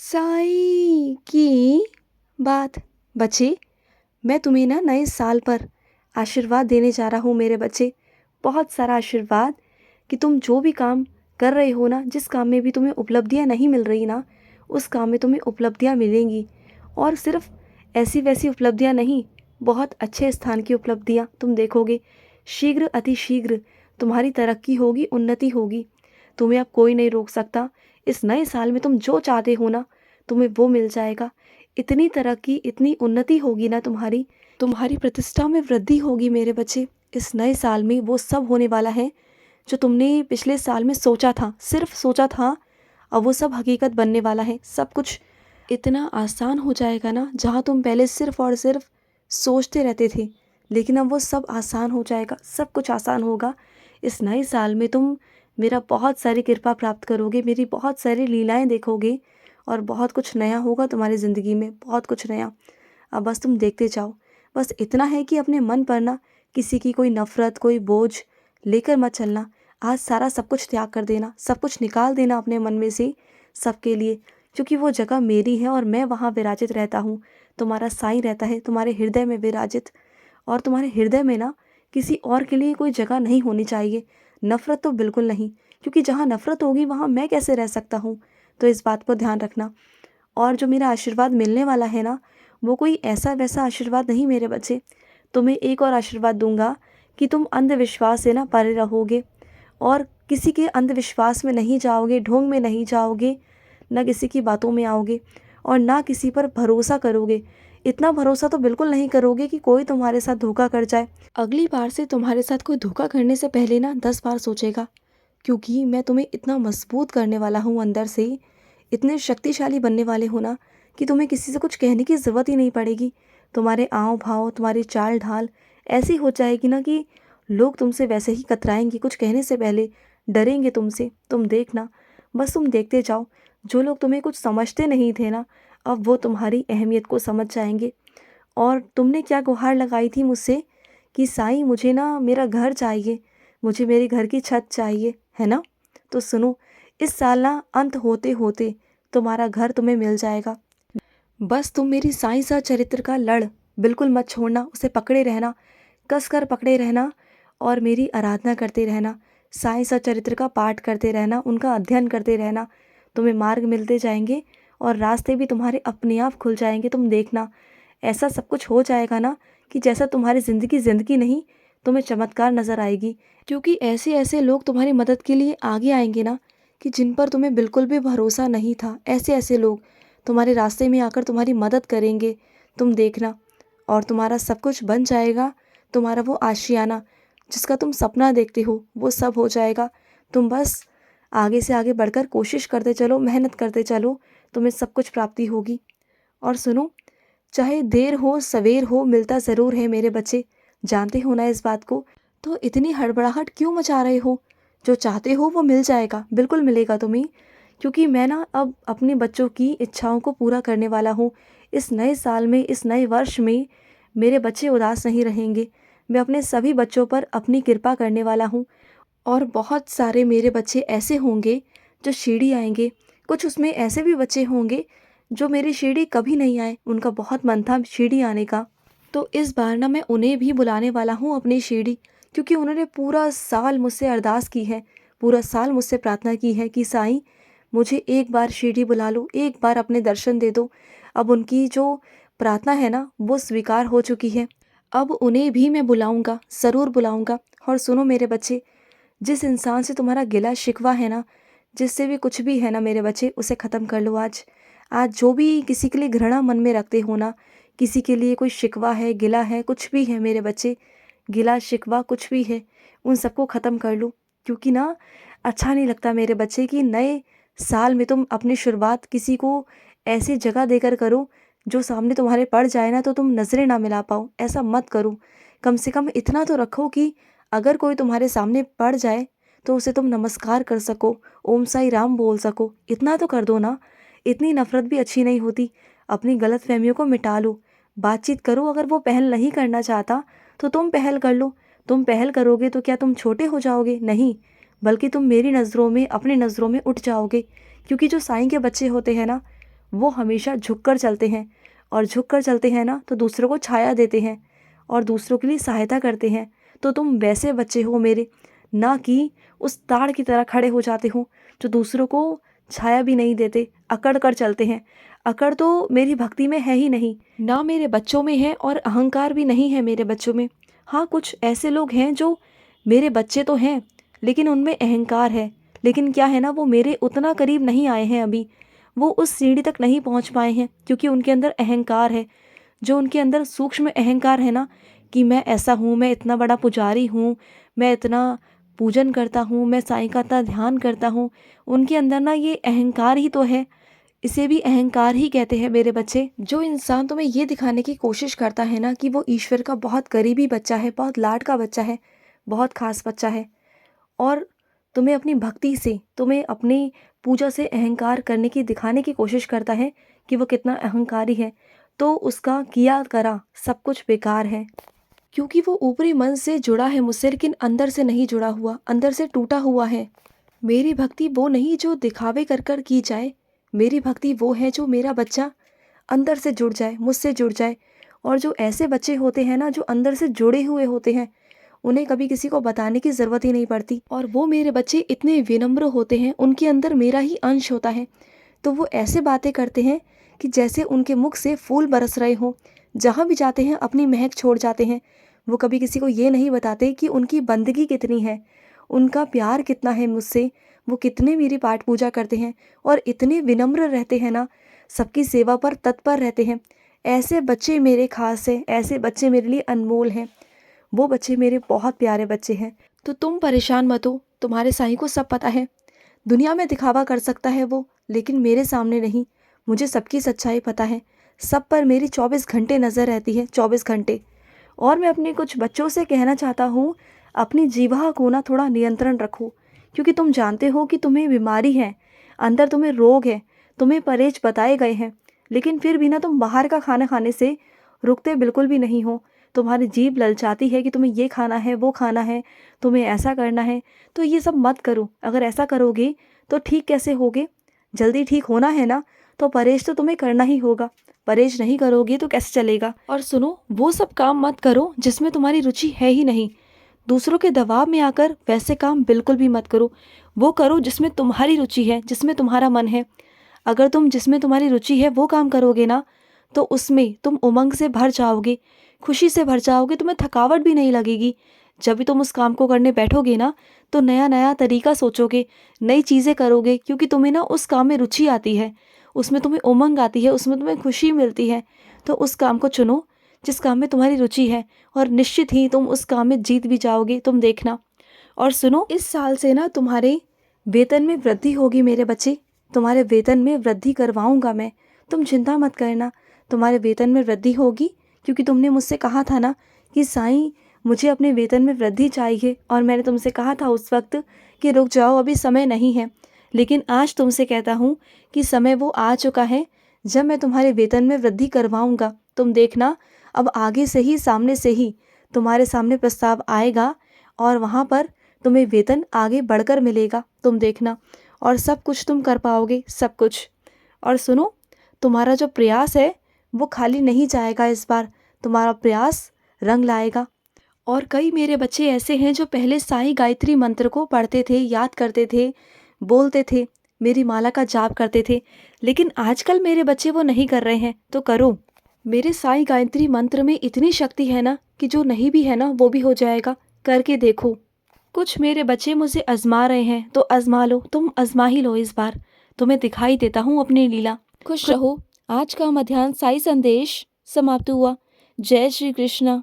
साई की बात। बच्चे, मैं तुम्हें ना नए साल पर आशीर्वाद देने जा रहा हूँ मेरे बच्चे। बहुत सारा आशीर्वाद कि तुम जो भी काम कर रहे हो ना, जिस काम में भी तुम्हें उपलब्धियाँ नहीं मिल रही ना, उस काम में तुम्हें उपलब्धियाँ मिलेंगी। और सिर्फ ऐसी वैसी उपलब्धियाँ नहीं, बहुत अच्छे स्थान की उपलब्धियाँ तुम देखोगे। शीघ्र अति शीघ्र तुम्हारी तरक्की होगी, उन्नति होगी। तुम्हें अब कोई नहीं रोक सकता। इस नए साल में तुम जो चाहते हो ना, तुम्हें वो मिल जाएगा। इतनी तरक्की, इतनी उन्नति होगी ना तुम्हारी, तुम्हारी प्रतिष्ठा में वृद्धि होगी मेरे बच्चे। इस नए साल में वो सब होने वाला है जो तुमने पिछले साल में सोचा था, सिर्फ सोचा था। अब वो सब हकीकत बनने वाला है। सब कुछ इतना आसान हो जाएगा ना, जहाँ तुम पहले सिर्फ और सिर्फ सोचते रहते थे, लेकिन अब वो सब आसान हो जाएगा। सब कुछ आसान होगा। इस नए साल में तुम मेरा बहुत सारी कृपा प्राप्त करोगे, मेरी बहुत सारी लीलाएं देखोगे और बहुत कुछ नया होगा तुम्हारी ज़िंदगी में, बहुत कुछ नया। अब बस तुम देखते जाओ। बस इतना है कि अपने मन पर ना किसी की कोई नफ़रत, कोई बोझ लेकर मत चलना। आज सारा सब कुछ त्याग कर देना, सब कुछ निकाल देना अपने मन में से सबके लिए, क्योंकि वो जगह मेरी है और मैं वहाँ विराजित रहता हूँ। तुम्हारा साईं रहता है तुम्हारे हृदय में विराजित। और तुम्हारे हृदय में ना किसी और के लिए कोई जगह नहीं होनी चाहिए। नफ़रत तो बिल्कुल नहीं, क्योंकि जहाँ नफ़रत होगी वहाँ मैं कैसे रह सकता हूँ। तो इस बात को ध्यान रखना। और जो मेरा आशीर्वाद मिलने वाला है ना, वो कोई ऐसा वैसा आशीर्वाद नहीं मेरे बच्चे। तुम्हें एक और आशीर्वाद दूंगा कि तुम अंधविश्वास से ना परे रहोगे और किसी के अंधविश्वास में नहीं जाओगे, ढोंग में नहीं जाओगे, ना किसी की बातों में आओगे और ना किसी पर भरोसा करोगे। इतना भरोसा तो बिल्कुल नहीं करोगे कि कोई तुम्हारे साथ धोखा कर जाए। अगली बार से तुम्हारे साथ कोई धोखा करने से पहले ना 10 बार सोचेगा, क्योंकि मैं तुम्हें इतना मजबूत करने वाला हूँ अंदर से। इतने शक्तिशाली बनने वाले हो ना कि तुम्हें किसी से कुछ कहने की ज़रूरत ही नहीं पड़ेगी। तुम्हारे आँव भाव, तुम्हारी चाल ढाल ऐसी हो जाएगी ना कि लोग तुमसे वैसे ही कतराएंगे, कुछ कहने से पहले डरेंगे तुमसे। तुम देखना, बस तुम देखते जाओ। जो लोग तुम्हें कुछ समझते नहीं थे ना, अब वो तुम्हारी अहमियत को समझ जाएंगे। और तुमने क्या गुहार लगाई थी मुझसे कि साईं मुझे ना मेरा घर चाहिए, मुझे मेरे घर की छत चाहिए, है ना? तो सुनो, इस साल ना अंत होते होते तुम्हारा घर तुम्हें मिल जाएगा। बस तुम मेरी साईं सा चरित्र का लड़ बिल्कुल मत छोड़ना, उसे पकड़े रहना, कस कर पकड़े रहना और मेरी आराधना करते रहना। साईं सा चरित्र का पाठ करते रहना, उनका अध्ययन करते रहना। तुम्हें मार्ग मिलते जाएंगे और रास्ते भी तुम्हारे अपने आप खुल जाएंगे। तुम देखना, ऐसा सब कुछ हो जाएगा ना कि जैसा तुम्हारी ज़िंदगी नहीं, तुम्हें चमत्कार नज़र आएगी। क्योंकि ऐसे ऐसे लोग तुम्हारी मदद के लिए आगे आएंगे ना कि जिन पर तुम्हें बिल्कुल भी भरोसा नहीं था। ऐसे ऐसे लोग तुम्हारे रास्ते में आकर तुम्हारी मदद करेंगे। तुम देखना, और तुम्हारा सब कुछ बन जाएगा। तुम्हारा वो आशियाना जिसका तुम सपना देखते हो, वो सब हो जाएगा। तुम बस आगे से आगे बढ़कर कोशिश करते चलो, मेहनत करते चलो, तुम्हें सब कुछ प्राप्ति होगी। और सुनो, चाहे देर हो सवेर हो, मिलता ज़रूर है मेरे बच्चे। जानते हो ना इस बात को? तो इतनी हड़बड़ाहट क्यों मचा रहे हो? जो चाहते हो वो मिल जाएगा, बिल्कुल मिलेगा तुम्हें। क्योंकि मैं ना अब अपने बच्चों की इच्छाओं को पूरा करने वाला हूँ। इस नए साल में, इस नए वर्ष में मेरे बच्चे उदास नहीं रहेंगे। मैं अपने सभी बच्चों पर अपनी कृपा करने वाला हूँ। और बहुत सारे मेरे बच्चे ऐसे होंगे जो शिरडी आएंगे। कुछ उसमें ऐसे भी बच्चे होंगे जो मेरी शिरडी कभी नहीं आए, उनका बहुत मन था शिरडी आने का। तो इस बार ना मैं उन्हें भी बुलाने वाला हूँ अपनी शिरडी, क्योंकि उन्होंने पूरा साल मुझसे अरदास की है, पूरा साल मुझसे प्रार्थना की है कि साईं मुझे एक बार शिरडी बुला लो, एक बार अपने दर्शन दे दो। अब उनकी जो प्रार्थना है ना, वो स्वीकार हो चुकी है। अब उन्हें भी मैं बुलाऊंगा, ज़रूर बुलाऊंगा। और सुनो मेरे बच्चे, जिस इंसान से तुम्हारा गिला शिकवा है ना, जिससे भी कुछ भी है ना मेरे बच्चे, उसे ख़त्म कर लो आज। आज जो भी किसी के लिए घृणा मन में रखते हो ना, किसी के लिए कोई शिकवा है, गिला है, कुछ भी है मेरे बच्चे, गिला शिकवा कुछ भी है, उन सबको ख़त्म कर लो। क्योंकि ना अच्छा नहीं लगता मेरे बच्चे कि नए साल में तुम अपनी शुरुआत किसी को ऐसी जगह देकर करो जो सामने तुम्हारे पड़ जाए ना तो तुम नज़रें ना मिला पाओ। ऐसा मत करो। कम से कम इतना तो रखो कि अगर कोई तुम्हारे सामने पड़ जाए तो उसे तुम नमस्कार कर सको, ओम साई राम बोल सको। इतना तो कर दो ना। इतनी नफ़रत भी अच्छी नहीं होती। अपनी गलतफहमियों को मिटा लो, बातचीत करो। अगर वो पहल नहीं करना चाहता तो तुम पहल कर लो। तुम पहल करोगे तो क्या तुम छोटे हो जाओगे? नहीं, बल्कि तुम मेरी नज़रों में, अपनी नज़रों में उठ जाओगे। क्योंकि जो साईं के बच्चे होते हैं ना, वो हमेशा झुककर चलते हैं, और झुककर चलते हैं ना तो दूसरों को छाया देते हैं और दूसरों के लिए सहायता करते हैं। तो तुम वैसे बच्चे हो मेरे, ना कि उस ताड़ की तरह खड़े हो जाते हो जो दूसरों को छाया भी नहीं देते, अकड़ कर चलते हैं। अकड़ तो मेरी भक्ति में है ही नहीं, ना मेरे बच्चों में है, और अहंकार भी नहीं है मेरे बच्चों में। हाँ, कुछ ऐसे लोग हैं जो मेरे बच्चे तो हैं लेकिन उनमें अहंकार है। लेकिन क्या है ना, वो मेरे उतना करीब नहीं आए हैं अभी, वो उस सीढ़ी तक नहीं पहुंच पाए हैं क्योंकि उनके अंदर अहंकार है। जो उनके अंदर सूक्ष्म अहंकार है ना, कि मैं ऐसा हूँ, मैं इतना बड़ा पुजारी हूँ, मैं इतना पूजन करता हूँ, मैं साईं का इतना ध्यान करता हूँ, उनके अंदर ना ये अहंकार ही तो है। इसे भी अहंकार ही कहते हैं मेरे बच्चे। जो इंसान तुम्हें ये दिखाने की कोशिश करता है ना कि वो ईश्वर का बहुत करीबी बच्चा है, बहुत लाड का बच्चा है, बहुत खास बच्चा है, और तुम्हें अपनी भक्ति से, तुम्हें अपनी पूजा से अहंकार करने की दिखाने की कोशिश करता है कि वो कितना अहंकारी है, तो उसका किया करा सब कुछ बेकार है। क्योंकि वो ऊपरी मन से जुड़ा है मुझसे, लेकिन अंदर से नहीं जुड़ा हुआ, अंदर से टूटा हुआ है। मेरी भक्ति वो नहीं जो दिखावे कर कर की जाए, मेरी भक्ति वो है जो मेरा बच्चा अंदर से जुड़ जाए, मुझसे जुड़ जाए। और जो ऐसे बच्चे होते हैं ना जो अंदर से जुड़े हुए होते हैं, उन्हें कभी किसी को बताने की ज़रूरत ही नहीं पड़ती। और वो मेरे बच्चे इतने विनम्र होते हैं, उनके अंदर मेरा ही अंश होता है, तो वो ऐसे बातें करते हैं कि जैसे उनके मुख से फूल बरस रहे हों। जहाँ भी जाते हैं अपनी महक छोड़ जाते हैं। वो कभी किसी को ये नहीं बताते कि उनकी बंदगी कितनी है, उनका प्यार कितना है मुझसे, वो कितने मेरी पाठ पूजा करते हैं और इतने विनम्र रहते हैं ना, सबकी सेवा पर तत्पर रहते हैं। ऐसे बच्चे मेरे खास हैं, ऐसे बच्चे मेरे लिए अनमोल हैं। वो बच्चे मेरे बहुत प्यारे बच्चे हैं। तो तुम परेशान मत हो, तुम्हारे साईं को सब पता है। दुनिया में दिखावा कर सकता है वो, लेकिन मेरे सामने नहीं। मुझे सबकी सच्चाई पता है, सब पर मेरी 24 घंटे नज़र रहती है, 24 घंटे। और मैं अपने कुछ बच्चों से कहना चाहता हूँ, अपनी जीवा को ना थोड़ा नियंत्रण रखो, क्योंकि तुम जानते हो कि तुम्हें बीमारी है, अंदर तुम्हें रोग है, तुम्हें परहेज बताए गए हैं, लेकिन फिर भी ना तुम बाहर का खाना खाने से रुकते बिल्कुल भी नहीं हो। तुम्हारी जीभ ललचाती है कि तुम्हें ये खाना है, वो खाना है, तुम्हें ऐसा करना है। तो ये सब मत करो। अगर ऐसा करोगे तो ठीक कैसे होगे? जल्दी ठीक होना है ना, तो परहेज तो तुम्हें करना ही होगा। परहेज नहीं करोगे तो कैसे चलेगा? और सुनो, वो सब काम मत करो जिसमें तुम्हारी रुचि है ही नहीं। दूसरों के दबाव में आकर वैसे काम बिल्कुल भी मत करो। वो करो जिसमें तुम्हारी रुचि है, जिसमें तुम्हारा मन है। अगर तुम जिसमें तुम्हारी रुचि है वो काम करोगे ना, तो उसमें तुम उमंग से भर जाओगे, खुशी से भर जाओगे, तुम्हें थकावट भी नहीं लगेगी। जब भी तुम उस काम को करने बैठोगे ना, तो नया नया तरीका सोचोगे, नई चीज़ें करोगे, क्योंकि तुम्हें ना उस काम में रुचि आती है, उसमें तुम्हें उमंग आती है, उसमें तुम्हें खुशी मिलती है। तो उस काम को चुनो जिस काम में तुम्हारी रुचि है, और निश्चित ही तुम उस काम में जीत भी जाओगे, तुम देखना। और सुनो, इस साल से ना तुम्हारे वेतन में वृद्धि होगी मेरे बच्चे। तुम्हारे वेतन में वृद्धि करवाऊंगा मैं, तुम चिंता मत करना। तुम्हारे वेतन में वृद्धि होगी, क्योंकि तुमने मुझसे कहा था ना कि साईं मुझे अपने वेतन में वृद्धि चाहिए, और मैंने तुमसे कहा था उस वक्त कि रुक जाओ, अभी समय नहीं है। लेकिन आज तुमसे कहता हूँ कि समय वो आ चुका है जब मैं तुम्हारे वेतन में वृद्धि करवाऊंगा। तुम देखना, अब आगे से ही, सामने से ही तुम्हारे सामने प्रस्ताव आएगा, और वहाँ पर तुम्हें वेतन आगे बढ़कर मिलेगा, तुम देखना। और सब कुछ तुम कर पाओगे, सब कुछ। और सुनो, तुम्हारा जो प्रयास है वो खाली नहीं जाएगा इस बार, तुम्हारा प्रयास रंग लाएगा। और कई मेरे बच्चे ऐसे हैं जो पहले साईं गायत्री मंत्र को पढ़ते थे, याद करते थे, बोलते थे, मेरी माला का जाप करते थे, लेकिन आजकल मेरे बच्चे वो नहीं कर रहे हैं। तो करो, मेरे साईं गायत्री मंत्र में इतनी शक्ति है ना कि जो नहीं भी है ना वो भी हो जाएगा। करके देखो। कुछ मेरे बच्चे मुझे आजमा रहे हैं, तो आजमा लो, तुम आजमा ही लो इस बार। तुम्हें दिखाई देता हूँ अपनी लीला। खुश रहो। आज का मध्याह्न साई संदेश समाप्त हुआ। जय श्री कृष्ण।